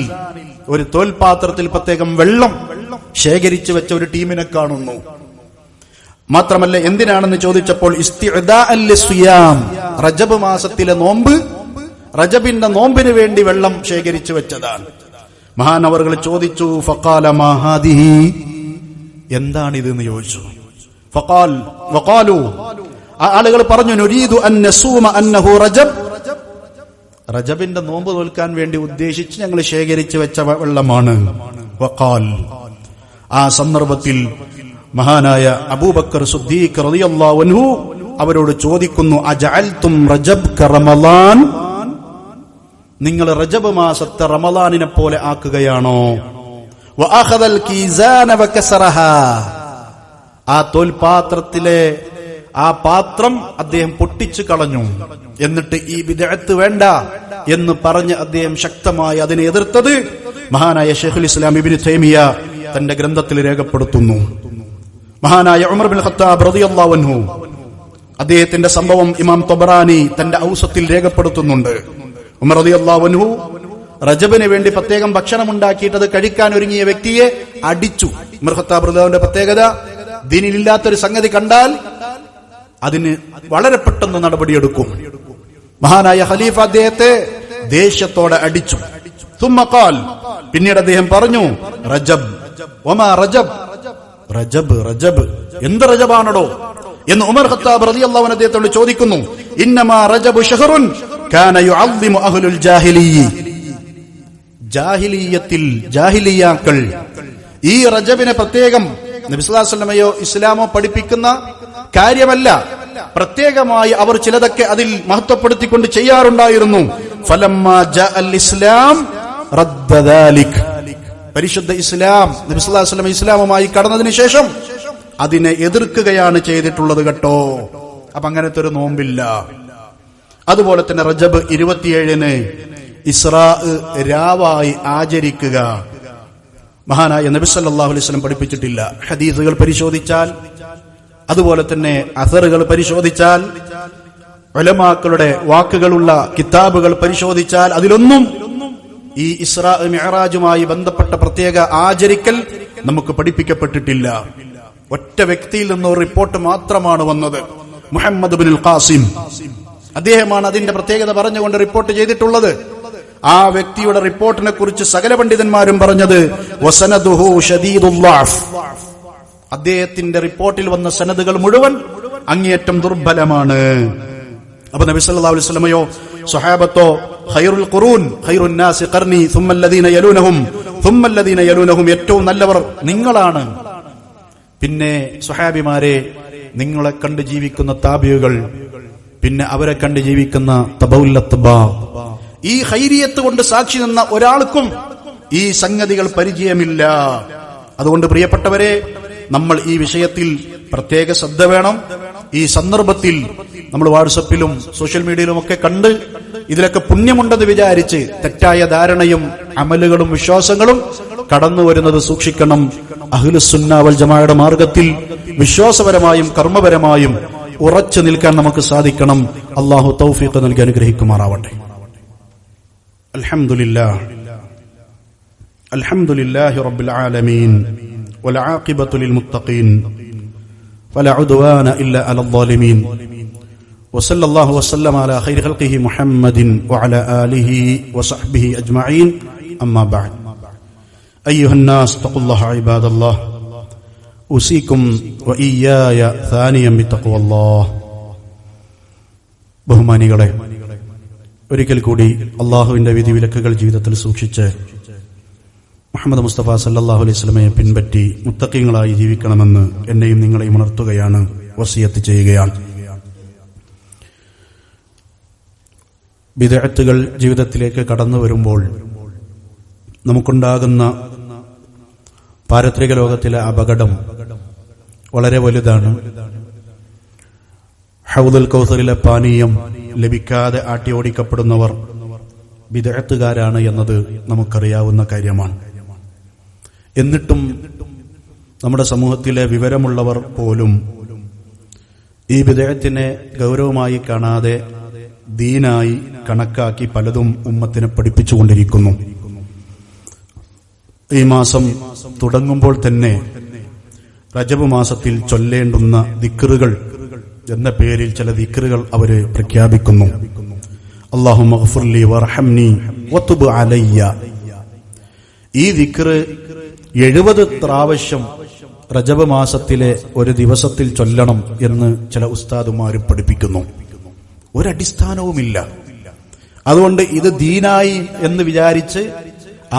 ഒരു തോൽപാത്രത്തിൽ പ്രത്യേകം വെള്ളം ശേഖരിച്ചു വെച്ച ഒരു ടീമിനെ കാണുന്നു. മാത്രമല്ല എന്തിനാണെന്ന് ചോദിച്ചപ്പോൾ ഇസ്തിഅദാഅൻ ലിസ്സിയാം, റജബ് മാസത്തിലെ നോമ്പ്, റജബിന്റെ നോമ്പിന് വേണ്ടി വെള്ളം ശേഖരിച്ചു വെച്ചതാണ്. മഹാനവറുകൾ ചോദിച്ചു, ഫഖാല മാ ഹാദിഹി, എന്താണിത് എന്ന് ചോദിച്ചു. വഖാലു, ആ ആളുകൾ പറഞ്ഞു, നുരീദു അൻ നസൂമ അന്നഹു റജബ്, റജബിന്റെ നോമ്പ് നോൽക്കാൻ വേണ്ടി ഉദ്ദേശിച്ച് ഞങ്ങൾ ശേഖരിച്ചു വെച്ച വെള്ളമാണ്. വഖാൽ, ആ സന്ദർഭത്തിൽ മഹാനായ അബൂബക്കർ സിദ്ദീഖ് റളിയല്ലാഹു അൻഹു അവരോട് ചോദിക്കുന്നു, അജഅൽതും റജബ് കറമളാൻ, നിങ്ങൾ റജബ് മാസത്തെ റമളാനിനെ പോലെ ആക്കുകയാണോ? വഅഖദൽ കീസാന വകസറഹാ, ആ തോൽപാത്രത്തിലെ ആ പാത്രം അദ്ദേഹം പൊട്ടിച്ചു കളഞ്ഞു. എന്നിട്ട് ഈ ബിദ്അത്ത് വേണ്ട എന്ന് പറഞ്ഞ് അദ്ദേഹം ശക്തമായി അതിനെ എതിർത്തത് മഹാനായ ശൈഖുൽ ഇസ്ലാം ഇബ്നു തൈമിയ്യ തന്റെ ഗ്രന്ഥത്തിൽ രേഖപ്പെടുത്തുന്നു. മഹാനായ ഉമർ ബിൻ ഖത്താബ് റളിയല്ലാഹു അൻഹു, അദ്ദേഹത്തിന്റെ സംഭവം ഇമാം തബറാനി തന്റെ ഔസത്തിൽ രേഖപ്പെടുത്തുന്നുണ്ട്. ഉമർ റളിയല്ലാഹു അൻഹു റജബിന് വേണ്ടി പ്രത്യേകം ഭക്ഷണം ഉണ്ടാക്കിയിട്ട് അത് കഴിക്കാൻ ഒരുങ്ങിയ വ്യക്തിയെ അടിച്ചു. ഉമർ ഖത്താബ് റളിയല്ലാഹുവിന്റെ പ്രത്യേകത, ദീനിലില്ലാത്തൊരു സംഗതി കണ്ടാൽ അതിന് വളരെ പെട്ടെന്ന് നടപടിയെടുക്കും. മഹാനായ ഖലീഫ അദ്ദേഹത്തെ ദേഷ്യത്തോടെ അടിച്ചു. തുമ്മ ഖാൽ, പിന്നീട് അദ്ദേഹം പറഞ്ഞു, റജബ് വമാ റജബ്, റജബ് റജബ് എന്ത് റജബാണോ എന്ന് ഉമർ ഖത്താബ് റളിയല്ലാഹു അൻഹു അദ്ദേഹത്തോട് ചോദിക്കുന്നു. ഇന്നമാ റജബു ശഹറുൻ കാന യുഅദ്ദിമു അഹ്ലുൽ ജാഹിലിയ്യ, ജാഹിലിയ്യത്തിൽ ജാഹിലിയാക്കൾ ഈ റജബിനെ പ്രത്യേകം നബി സല്ലല്ലാഹു അലൈഹി വസല്ലമയോ ഇസ്ലാമോ പഠിപ്പിക്കുന്ന കാര്യമല്ല, പ്രത്യേകമായി അവർ ചിലതൊക്കെ അതിൽ മഹത്വപ്പെടുത്തിക്കൊണ്ട് ചെയ്യാറുണ്ടായിരുന്നു. ഫലമ്മാ ജാഅൽ ഇസ്ലാം റദ്ദ ദാലിക്, പരിശുദ്ധ ഇസ്ലാം നബി സല്ലല്ലാഹു അലൈഹി വസല്ലം ഇസ്ലാമുമായി കടന്നതിന് ശേഷം അതിനെ എതിർക്കുകയാണ് ചെയ്തിട്ടുള്ളത് കേട്ടോ. അപ്പൊ അങ്ങനത്തെ ഒരു നോമ്പില്ല. അതുപോലെ തന്നെ റജബ് 27 ഇസ്രാ രാവായി ആചരിക്കുക മഹാനായ നബി സല്ലല്ലാഹു അലൈഹി വസല്ലം പഠിപ്പിച്ചിട്ടില്ല. ഹദീസുകൾ പരിശോധിച്ചാൽ, അതുപോലെ തന്നെ അസറുകൾ പരിശോധിച്ചാൽ, ഉലമാക്കളുടെ വാക്കുകളുള്ള കിതാബുകൾ പരിശോധിച്ചാൽ അതിലൊന്നും ഈ ഇസ്രാ മിഅ്റാജുമായി ബന്ധപ്പെട്ട പ്രത്യേക ആചരിക്കൽ നമുക്ക് പഠിപ്പിക്കപ്പെട്ടിട്ടില്ല. ഒറ്റ വ്യക്തിയിൽ നിന്നൊരു റിപ്പോർട്ട് മാത്രമാണ് വന്നത്, മുഹമ്മദ് ഇബ്നുൽ ഖാസിം. അദ്ദേഹമാണ് അതിന്റെ പ്രത്യേകത പറഞ്ഞുകൊണ്ട് റിപ്പോർട്ട് ചെയ്തിട്ടുള്ളത്. ആ വ്യക്തിയുടെ റിപ്പോർട്ടിനെ കുറിച്ച് സകല പണ്ഡിതന്മാരും പറഞ്ഞത് വസനദുഹു ശദീദുൽ ളഅഫ്, അദ്ദേഹത്തിന്റെ റിപ്പോർട്ടിൽ വന്ന സനദുകൾ മുഴുവൻ അങ്ങേയറ്റം ദുർബലമാണ്. അപ്പൊ നബി സല്ലല്ലാഹു അലൈഹി വസല്ലമയോ സ്വഹാബത്തോ ഖൈറുൽ ഖുറൂൻ ഖൈറുൻ നാസി ഖർനി സുമ്മല്ലദീന യലൂനഹും സുമ്മല്ലദീന യലൂനഹും, ഏറ്റവും നല്ലവർ നിങ്ങളാണ്, പിന്നെ സ്വഹാബിമാരെ നിങ്ങളെ കണ്ട് ജീവിക്കുന്ന താബിയുകൾ, പിന്നെ അവരെ കണ്ട് ജീവിക്കുന്ന തബൗൽ അത്ബാ. ഈ ഖൈരിയത്ത് കൊണ്ട് സാക്ഷി നിന്ന ഒരാൾക്കും ഈ സംഗതികൾ പരിചയമില്ല. അതുകൊണ്ട് പ്രിയപ്പെട്ടവരെ, നമ്മൾ ഈ വിഷയത്തിൽ പ്രത്യേക ശ്രദ്ധ വേണം. ഈ സന്ദർഭത്തിൽ നമ്മൾ വാട്സപ്പിലും സോഷ്യൽ മീഡിയയിലും ഒക്കെ കണ്ട് ഇതിലൊക്കെ പുണ്യമുണ്ടെന്ന് വിചാരിച്ച് തെറ്റായ ധാരണയും അമലുകളും വിശ്വാസങ്ങളും കടന്നു വരുന്നത് സൂക്ഷിക്കണം. അഹ്ലുസുന്ന വൽ ജമാഅയുടെ മാർഗത്തിൽ വിശ്വാസപരമായും കർമ്മപരമായും ഉറച്ചു നിൽക്കാൻ നമുക്ക് സാധിക്കണം. അല്ലാഹു തൗഫീഖ് നൽകി അനുഗ്രഹിക്കുമാറാവട്ടെ. അൽഹംദുലില്ലാഹി റബ്ബിൽ ആലമീൻ വൽ ആഖിബത്തു ലിൽ മുത്തഖീൻ വലാ ഉദ്വാന ഇല്ലാ അലൽ ളാലിമീൻ വസല്ലല്ലാഹു വസല്ലമ അലാ ഖൈരി ഖൽഖിഹി മുഹമ്മദിൻ വഅലാ ആലിഹി വസഹ്ബിഹി അജ്മഈൻ. അമ്മാ ബഅദ്. അയ്യുഹൻ നാസ് തഖുല്ലാഹ ഇബാദല്ലാഹ് ഉസീകും വഇയ്യായ സാനിയം ബിത്തഖ്വല്ലാഹ്. ബഹുമാനികളെ, ഒരിക്കൽ കൂടി അള്ളാഹുവിന്റെ വിധിവിലക്കുകൾ ജീവിതത്തിൽ സൂക്ഷിച്ച് മുഹമ്മദ് മുസ്തഫ സല്ലല്ലാഹു അലൈഹി വസല്ലമയെ പിൻപറ്റി മുത്തഖീങ്ങളായി ജീവിക്കണമെന്ന് എന്നെയും നിങ്ങളെയും ഉണർത്തുകയാണ്, വസിയത്ത് ചെയ്യുകയാണ്. ബിദ്അത്തുകൾ ജീവിതത്തിലേക്ക് കടന്നു വരുമ്പോൾ നമുക്കുണ്ടാകുന്ന പാരത്രിക ലോകത്തിലെ അപകടം വളരെ വലുതാണ്. ഹൗദുൽ കൗസറിലെ പാനീയം ലഭിക്കാതെ ആട്ടിയോടിക്കപ്പെടുന്നവർ ബിദ്അത്തുകാരാണ് എന്നത് നമുക്കറിയാവുന്ന കാര്യമാണ്. എന്നിട്ടും നമ്മുടെ സമൂഹത്തിലെ വിവരമുള്ളവർ പോലും ഈ ബിദ്അത്തിനെ ഗൗരവമായി കാണാതെ ദീനായി കണക്കാക്കി പലതും ഉമ്മത്തിനെ പഠിപ്പിച്ചുകൊണ്ടിരിക്കുന്നു. ഈ മാസം തുടങ്ങുമ്പോൾ തന്നെ റജബ് മാസത്തിൽ ചൊല്ലേണ്ടുന്ന ദിക്റുകൾ എന്ന പേരിൽ ചില ദിക്റുകൾ അവര് പ്രഖ്യാപിക്കുന്നു. അല്ലാഹുമ്മ ഗ്ഫിർലി വർഹംനി വതുബ് അലയ്യ. ഈ ദിക്റ് 70 പ്രാവശ്യം റജബ് മാസത്തിലെ ഒരു ദിവസത്തിൽ ചൊല്ലണം എന്ന് ചില ഉസ്താദുമാർ പഠിപ്പിക്കുന്നു. ഒരടിസ്ഥാനവുമില്ല. അതുകൊണ്ട് ഇത് ദീനായി എന്ന് വിചാരിച്ച്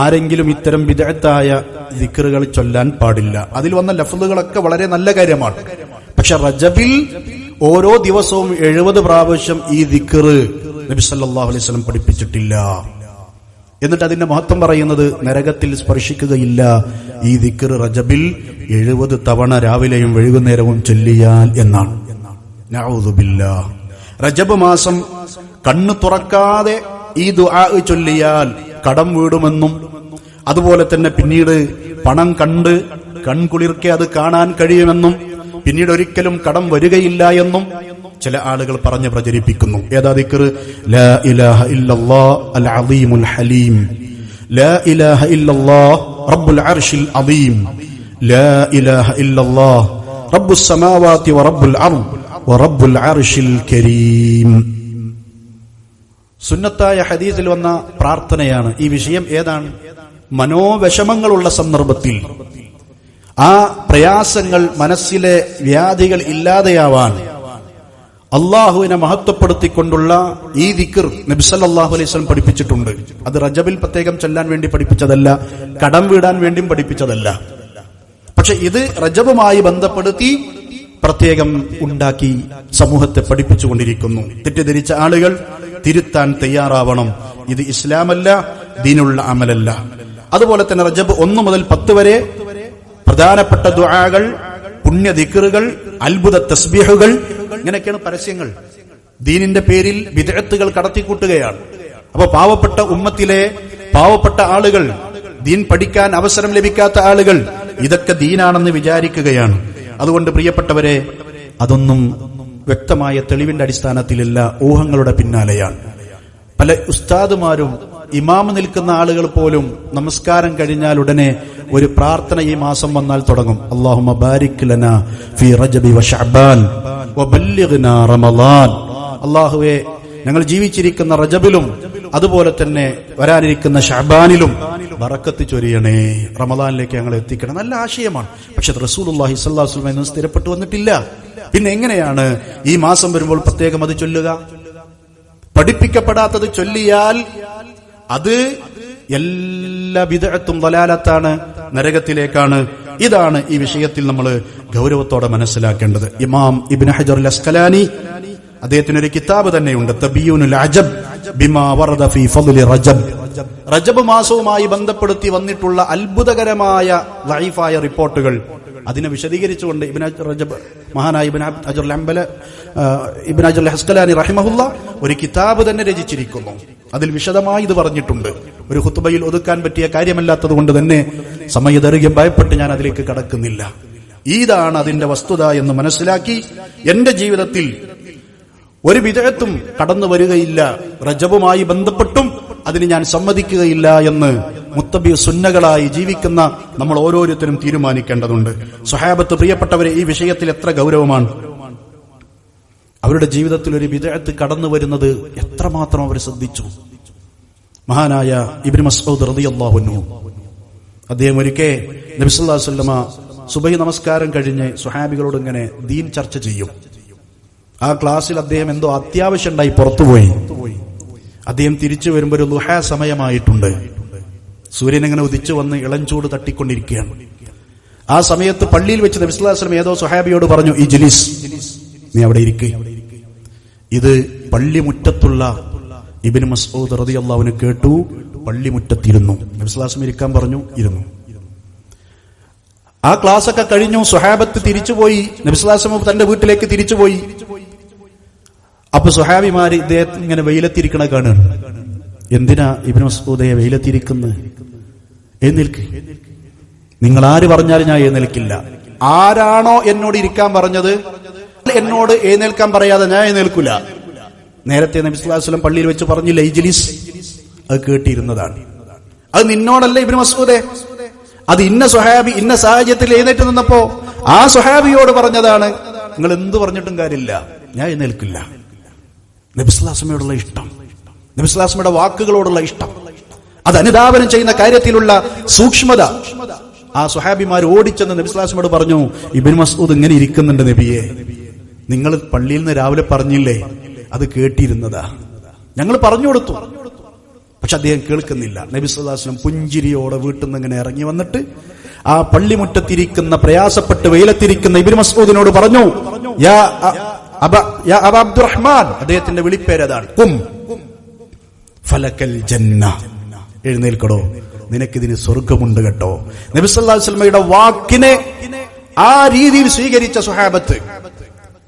ആരെങ്കിലും ഇത്തരം ബിദ്അത്തായ ദിക്റുകൾ ചൊല്ലാൻ പാടില്ല. അതിൽ വന്ന ലഫ്ളുകളൊക്കെ വളരെ നല്ല കാര്യമാണ്. പക്ഷെ റജബിൽ ഓരോ ദിവസവും 70 പ്രാവശ്യം ഈ ദിക്റ് നബി സല്ലല്ലാഹു അലൈഹി വസല്ലം പഠിപ്പിച്ചിട്ടില്ല. എന്നിട്ട് അതിന്റെ മഹത്വം പറയുന്നത് നരകത്തിൽ സ്പർശിക്കുകയില്ല ഈ ദിക്റ് റജബിൽ 70 തവണ രാവിലെയും വൈകുന്നേരവും ചൊല്ലിയാൽ എന്നാണ്. നഊദു ബില്ലാഹ്. റജബ് മാസം കണ്ണു തുറക്കാതെ ഈ ദുആ ചൊല്ലിയാൽ കടം വീടുമെന്നും അതുപോലെ തന്നെ പിന്നീട് പണം കണ്ട് കൺകുളിർക്കെ അത് കാണാൻ കഴിയുമെന്നും പിന്നീട് ഒരിക്കലും കടം വരികയില്ല എന്നും ചില ആളുകൾ പറഞ്ഞു പ്രചരിപ്പിക്കുന്നു. ഏതാ ദിക്റ്? ലാ ഇലാഹ ഇല്ലല്ലാഹ് അൽ അളീമുൽ ഹലീം, ലാ ഇലാഹ ഇല്ലല്ലാഹ് റബ്ബുൽ അർശിൽ അളീം, ലാ ഇലാഹ ഇല്ലല്ലാഹ് റബ്ബുസ് സമാവാതി വ റബ്ബുൽ അർദ് വ റബ്ബുൽ അർശിൽ കരീം. സുന്നത്തായ ഹദീസിൽ വന്ന പ്രാർത്ഥനയാണ്. ഈ വിഷയം ഏതാണ്? മനോവിഷമങ്ങളുള്ള സന്ദർഭത്തിൽ ആ പ്രയാസങ്ങൾ, മനസ്സിലെ വ്യാധികൾ ഇല്ലാതെയാവാൻ അള്ളാഹുവിനെ മഹത്വപ്പെടുത്തിക്കൊണ്ടുള്ള ഈ ദിക്ർ നബി സല്ലല്ലാഹു അലൈഹി വസല്ലം പഠിപ്പിച്ചിട്ടുണ്ട്. അത് റജബിൽ പ്രത്യേകം ചൊല്ലാൻ വേണ്ടി പഠിപ്പിച്ചതല്ല, കടം വീടാൻ വേണ്ടിയും പഠിപ്പിച്ചതല്ല. പക്ഷെ ഇത് റജബുമായി ബന്ധപ്പെടുത്തി പ്രത്യേകം ഉണ്ടാക്കി സമൂഹത്തെ പഠിപ്പിച്ചുകൊണ്ടിരിക്കുന്നു. തെറ്റിദ്ധരിച്ച ആളുകൾ തിരുത്താൻ തയ്യാറാവണം. ഇത് ഇസ്ലാമല്ല, ദീനുള്ള അമലല്ല. അതുപോലെ തന്നെ റജബ് 1 മുതൽ 10 വരെ പ്രധാനപ്പെട്ട ദുആകൾ, പുണ്യ ദിക്റുകൾ, അത്ഭുത തസ്ബീഹുകൾ, ഇങ്ങനെയൊക്കെയാണ് പരസ്യങ്ങൾ. ദീനിന്റെ പേരിൽ ബിദ്അത്തുകൾ കടത്തിക്കൂട്ടുകയാണ്. അപ്പൊ പാവപ്പെട്ട ഉമ്മത്തിലെ പാവപ്പെട്ട ആളുകൾ, ദീൻ പഠിക്കാൻ അവസരം ലഭിക്കാത്ത ആളുകൾ ഇതൊക്കെ ദീനാണെന്ന് വിചാരിക്കുകയാണ്. അതുകൊണ്ട് പ്രിയപ്പെട്ടവരെ, അതൊന്നും വ്യക്തമായ തെളിവിന്റെ അടിസ്ഥാനത്തിലല്ല, ഊഹങ്ങളുടെ പിന്നാലെയാണ്. പല ഉസ്താദുമാരും ഇമാമ് നിൽക്കുന്ന ആളുകൾ പോലും നമസ്കാരം കഴിഞ്ഞാൽ ഉടനെ ഒരു പ്രാർത്ഥന ഈ മാസം വന്നാൽ തുടങ്ങും. അല്ലാഹുമ്മ ബാരിക് ലനാ ഫീ റജബി വ ശഅബാൻ വബല്ലിഗ്നാ റമളാൻ. അല്ലാഹുവേ, ഞങ്ങൾ ജീവിച്ചിരിക്കുന്ന റജബിലും അതുപോലെ തന്നെ വരാനിരിക്കുന്ന ശഅബാനിലും ബറക്കത്ത് ചൊരിയണേ, റമളാനിലേക്ക് ഞങ്ങൾ എത്തിക്കണം. നല്ല ആശയമാണ്. പക്ഷെ റസൂലുള്ളാഹി സ്വല്ലല്ലാഹു അലൈഹി വസല്ലം സ്ഥിരപ്പെട്ടു വന്നിട്ടില്ല. പിന്നെ എങ്ങനെയാണ് ഈ മാസം വരുമ്പോൾ പ്രത്യേകം അത് ചൊല്ലുക? പഠിപ്പിക്കപ്പെടാത്തത് ചൊല്ലിയാൽ അത് എല്ലാ ബിദ്അത്തും ദലാലത്താണ്, നരകത്തിലേക്കാണ്. ഇതാണ് ഈ വിഷയത്തിൽ നമ്മൾ ഗൗരവത്തോടെ മനസ്സിലാക്കേണ്ടത്. ഇമാം ഇബ്നു ഹജർ അൽ അസ്ഖലാനി, അദ്ദേഹത്തിന് ഒരു കിതാബ് തന്നെയുണ്ട്, തബിയൂനുൽ അജബ് ബിമാ വറദ ഫീ ഫദ്ലി റജബ്. റജബ് മാസവുമായി ബന്ധപ്പെടുത്തി വന്നിട്ടുള്ള അത്ഭുതകരമായ ലൈഫായ റിപ്പോർട്ടുകൾ അതിനെ വിശദീകരിച്ചുകൊണ്ട് മഹാനായ ഇബ്നു ഹജർ അൽ-അസ്ഖലാനി റഹിമഹുല്ല ഒരു കിതാബ് തന്നെ രചിച്ചിരിക്കുന്നു. അതിൽ വിശദമായി ഇത് പറഞ്ഞിട്ടുണ്ട്. ഒരു ഖുത്ബയിൽ ഒതുക്കാൻ പറ്റിയ കാര്യമല്ലാത്തത് കൊണ്ട് തന്നെ സമയദൈർഘ്യം ഭയപ്പെട്ട് ഞാൻ അതിലേക്ക് കടക്കുന്നില്ല. ഇതാണ് അതിന്റെ വസ്തുത എന്ന് മനസ്സിലാക്കി എന്റെ ജീവിതത്തിൽ ഒരു വിദഅത്തും കടന്നു വരികയില്ല, റജബുമായി ബന്ധപ്പെട്ടും അതിന് ഞാൻ സമ്മതിക്കുകയില്ല എന്ന് മുത്തബി സുന്നകളായി ജീവിക്കുന്ന നമ്മൾ ഓരോരുത്തരും തീരുമാനിക്കേണ്ടതുണ്ട്. സ്വഹാബത്ത് പ്രിയപ്പെട്ടവരെ, ഈ വിഷയത്തിൽ എത്ര ഗൗരവമാണ്. അവരുടെ ജീവിതത്തിൽ ഒരു ബിദ്അത്ത് കടന്നു വരുന്നത് എത്രമാത്രം അവർ ശ്രദ്ധിച്ചു. മഹാനായ ഇബ്നു മസ്ഊദ് റളിയല്ലാഹു അൻഹു അദ്ദേഹം ഒരിക്കൽ നബി സല്ലല്ലാഹു അലൈഹി വസല്ലമ സുബഹി നമസ്കാരം കഴിഞ്ഞ് സ്വഹാബികളോട് ഇങ്ങനെ ദീൻ ചർച്ച ചെയ്യും. ആ ക്ലാസ്സിൽ അദ്ദേഹം എന്തോ അത്യാവശ്യം ഉണ്ടായി പുറത്തുപോയി. അദ്ദേഹം തിരിച്ചു വരുമ്പോൾ ഒരു ളുഹാ സമയമായിട്ടുണ്ട്. സൂര്യൻ ഇങ്ങനെ ഉദിച്ചു വന്ന് ഇളഞ്ചൂട് തട്ടിക്കൊണ്ടിരിക്കുകയാണ്. ആ സമയത്ത് പള്ളിയിൽ വെച്ച് നബി സല്ലല്ലാഹു അലൈഹി വസല്ലം ഏതോ സ്വഹാബിയോട് പറഞ്ഞു, ഇജ്ലിസ്, നീ അവിടെ ഇരിക്ക്. ഇത് പള്ളിമുറ്റത്തുള്ള ഇബ്നു മസ്ഊദ് റളിയല്ലാഹു അൻഹു കേട്ടു. പള്ളിമുറ്റത്തിരുന്നു. നബി സല്ലല്ലാഹു അലൈഹി വസല്ലം ഇരിക്കാൻ പറഞ്ഞു, ഇരുന്നു. ആ ക്ലാസ് ഒക്കെ കഴിഞ്ഞു. സ്വഹാബത്ത് തിരിച്ചുപോയി. നബി സല്ലല്ലാഹു അലൈഹി വസല്ലം തന്റെ വീട്ടിലേക്ക് തിരിച്ചുപോയി. അപ്പൊ സ്വഹാബിമാര് ഇദ്ദേഹം ഇങ്ങനെ വെയിലത്തിരിക്കണ കാണുകയാണ്. എന്തിനാ ഇബ്നു മസ്ഊദെ വെയിലത്തിരിക്കുന്നത്? എഴുന്നേൽക്ക്. നിങ്ങൾ ആര് പറഞ്ഞാലും ഞാൻ എഴുന്നേൽക്കില്ല. ആരാണോ എന്നോട് ഇരിക്കാൻ പറഞ്ഞത് എന്നോട് എഴുന്നേൽക്കാൻ പറയാതെ ഞാൻ എഴുന്നേൽക്കില്ല. നേരത്തെ നബി സല്ലല്ലാഹു അലൈഹി വസല്ലം പള്ളിയിൽ വെച്ച് പറഞ്ഞില്ല ഇജ്ലിസ്, അത് കേട്ടിരുന്നതാണ്. അത് നിന്നോടല്ല ഇബ്നു മസ്ഊദെ, അത് ഇന്ന സ്വഹാബി ഇന്ന സാഹചര്യത്തിൽ എഴുന്നേറ്റ് നിന്നപ്പോ ആ സ്വഹാബിയോട് പറഞ്ഞതാണ്. നിങ്ങൾ എന്ത് പറഞ്ഞിട്ടും കാര്യമില്ല, ഞാൻ എഴുന്നേൽക്കില്ല. നബി സല്ലല്ലാഹു അലൈഹി വസല്ലമയോടുള്ള ഇഷ്ടം, നബി സല്ലല്ലാഹു അലൈഹി വസല്ലമയുടെ വാക്കുകളോടുള്ള ഇഷ്ടം, അത് അനുധാവനം ചെയ്യുന്ന കാര്യത്തിലുള്ള സൂക്ഷ്മത. ആ സ്വഹാബിമാർ ഓടിച്ചെന്ന് നബി സല്ലല്ലാഹു അലൈഹി വസല്ലമയോട് പറഞ്ഞു, ഇബ്നു മസ്ഊദ് ഇങ്ങനെ ഇരിക്കുന്നുണ്ട് നബിയെ, നിങ്ങൾ പള്ളിയിൽ നിന്ന് രാവിലെ പറഞ്ഞില്ലേ, അത് കേട്ടിരുന്നതാ, ഞങ്ങൾ പറഞ്ഞു കൊടുത്തു. പക്ഷെ അദ്ദേഹം കേൾക്കുന്നില്ല. നബി സല്ലല്ലാഹു അലൈഹി വസല്ലം പുഞ്ചിരിയോടെ വീട്ടിൽ നിന്ന് ഇങ്ങനെ ഇറങ്ങി വന്നിട്ട് ആ പള്ളിമുറ്റത്തിരിക്കുന്ന പ്രയാസപ്പെട്ട് വെയിലത്തിരിക്കുന്ന ഇബ്നു മസ്ഊദിനോട് പറഞ്ഞു, യാ അബ അബ്ദുറഹ്മാൻ, അദ്ദേഹത്തിന്റെ വിളിപ്പേരതാണ്, ഖും ഫലക്കൽ ജന്ന, എഴുന്നേൽക്കടോ, നിനക്കിതിന് സ്വർഗമുണ്ട് കേട്ടോ. നബി സല്ലല്ലാഹു അലൈഹി വസല്ലമയുടെ വാക്കിനെ ആ രീതിയിൽ സ്വീകരിച്ച സ്വഹാബത്ത്,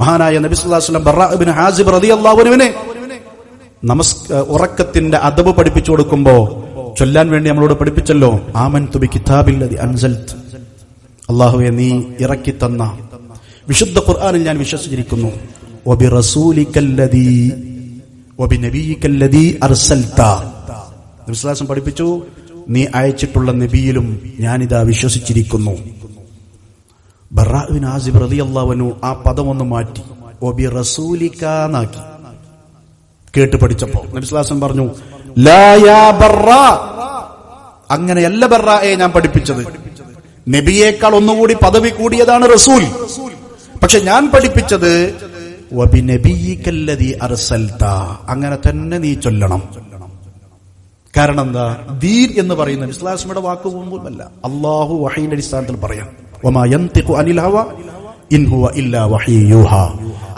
മഹാനായ നബി സല്ലല്ലാഹു അലൈഹി വസല്ലം ബറാ ഇബ്നു ഹാസിബ് റളിയല്ലാഹു അൻഹുവിനെ ഉറക്കത്തിന്റെ അദബ് പഠിപ്പിച്ചു കൊടുക്കുമ്പോ ചൊല്ലാൻ വേണ്ടി നമ്മളോട് പഠിപ്പിച്ചല്ലോ, ആമൻതു ബി കിതാബില്ലദി അൻസൽത, അല്ലാഹുവേ നീ ഇറക്കി തന്ന വിശുദ്ധ ഖുർആനിൽ ഞാൻ വിശ്വസിച്ചിരിക്കുന്നു. വബി റസൂലിക്കല്ലദി വബി നബിയിക്കല്ലദി അർസൽത, നബി സല്ലല്ലാഹു അലൈഹി വസല്ലം പഠിപ്പിച്ചു, നീ അയച്ചിട്ടുള്ള നബിയിലും ഞാനിതാ വിശ്വസിച്ചിരിക്കുന്നു. ബറാ ഇബ്നു ആസിബ് റളിയല്ലാഹു അൻഹു ആ പദം ഒന്ന് മാറ്റി വബി റസൂലിക എന്നാക്കി. കേട്ട് പഠിച്ചപ്പോ നബി സല്ലല്ലാഹു അലൈഹി വസല്ലം പറഞ്ഞു, ലാ യാ ബറാ, അങ്ങനെയല്ല ബറായെ ഞാൻ പഠിപ്പിച്ചത്, നബിയേക്കാൾ ഒന്നുകൂടി പദവി കൂടിയതാണ് റസൂൽ. പക്ഷെ ഞാൻ പഠിപ്പിച്ചത് വബി നബിയിക്കല്ലദി അർസൽത, അങ്ങനെ തന്നെ നീ ചൊല്ലണം. കാരണം എന്താ, ദീൻ എന്ന് പറയുന്ന നബി സല്ലല്ലാഹു അലൈഹി വസല്ലമയുടെ വാക്കുപോലുമല്ല, അല്ലാഹു വഹയിന്റെ അടിസ്ഥാനത്തിൽ പറയാം, വമാ യൻതിഖു അനിൽ ഹവ ഇൻ ഹുവ ഇല്ലാ വഹ്യു യൂഹാ.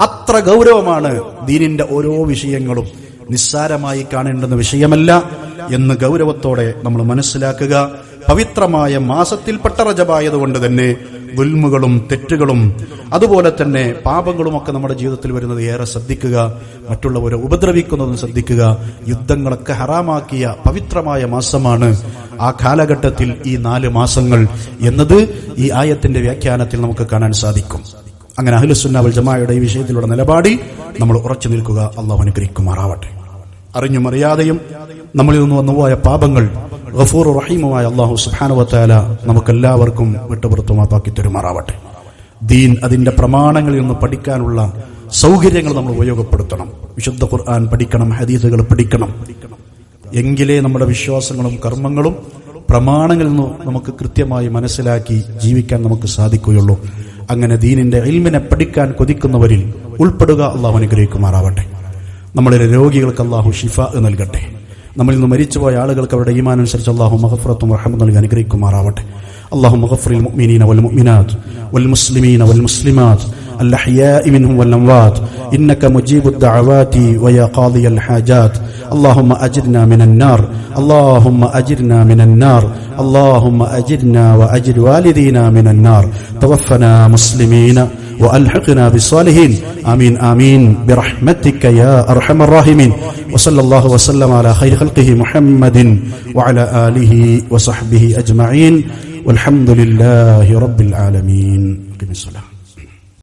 അത്ര ഗൗരവമാണ് ദീനിന്റെ ഓരോ വിഷയങ്ങളും, നിസ്സാരമായി കാണേണ്ടുന്ന വിഷയമല്ല എന്ന് ഗൗരവത്തോടെ നമ്മൾ മനസ്സിലാക്കുക. പവിത്രമായ മാസത്തിൽപ്പെട്ട റജബായതുകൊണ്ട് തന്നെ ദുൽമുകളും തെറ്റുകളും അതുപോലെ തന്നെ പാപങ്ങളുമൊക്കെ നമ്മുടെ ജീവിതത്തിൽ വരുന്നത് ഏറെ ശ്രദ്ധിക്കുക. മറ്റുള്ളവരെ ഉപദ്രവിക്കുന്നതും ശ്രദ്ധിക്കുക. യുദ്ധങ്ങളൊക്കെ ഹറാമാക്കിയ പവിത്രമായ മാസമാണ് ആ കാലഘട്ടത്തിൽ ഈ 4 മാസങ്ങൾ എന്നത് ഈ ആയത്തിന്റെ വ്യാഖ്യാനത്തിൽ നമുക്ക് കാണാൻ സാധിക്കും. അങ്ങനെ അഹ്ലുസുന്ന വൽ ജമാഅയുടെ ഈ വിഷയത്തിലുള്ള നിലപാടിൽ നമ്മൾ ഉറച്ചു നിൽക്കുക. അല്ലാഹു അനുഗ്രഹിക്കുമാറാവട്ടെ. അറിഞ്ഞും അറിയാതെയും നമ്മളിൽ നിന്ന് വന്നുപോയ പാപങ്ങൾ ഗഫൂറുർ റഹീമുമായ അല്ലാഹു സുബ്ഹാനഹു വ തആല നമുക്കെല്ലാവർക്കും വിട്ടുപുറത്തു മാപ്പാക്കി തരുമാറാവട്ടെ. ദീൻ അതിന്റെ പ്രമാണങ്ങളിൽ നിന്ന് പഠിക്കാനുള്ള സൗകര്യങ്ങൾ നമ്മൾ ഉപയോഗപ്പെടുത്തണം. വിശുദ്ധ ഖുർആൻ പഠിക്കണം, ഹദീസുകൾ പഠിക്കണം. എങ്കിലേ നമ്മുടെ വിശ്വാസങ്ങളും കർമ്മങ്ങളും പ്രമാണങ്ങളിൽ നിന്ന് നമുക്ക് കൃത്യമായി മനസ്സിലാക്കി ജീവിക്കാൻ നമുക്ക് സാധിക്കുകയുള്ളൂ. അങ്ങനെ ദീനിന്റെ ഇൽമിനെ പഠിക്കാൻ കൊതിക്കുന്നവരിൽ ഉൾപ്പെടുക. അല്ലാഹു അനുഗ്രഹിക്കുമാറാവട്ടെ. നമ്മളിലെ രോഗികൾക്ക് അല്ലാഹു ശിഫാ നൽകട്ടെ. നമ്മളിൽ നിന്ന് മരിച്ചുപോയ ആളുകൾക്ക് അവരുടെ ഈമാൻ അനുസരിച്ച് അല്ലാഹു മഗ്ഫിറത്തും റഹ്മത്തും നൽകി അനുഗ്രഹിക്കുമാറാവട്ടെ. اللهم اغفر للمؤمنين والمؤمنات والمسلمين والمسلمات الأحياء منهم والأموات إنك مجيب الدعوات ويا قاضي الحاجات اللهم أجرنا من النار اللهم أجرنا من النار اللهم أجرنا وأجر والدينا من النار توفنا مسلمين وألحقنا بالصالحين آمين آمين برحمتك يا أرحم الراحمين وصلى الله وسلم على خير خلقه محمد وعلى آله وصحبه أجمعين والحمد لله رب العالمين. قم الصلاة.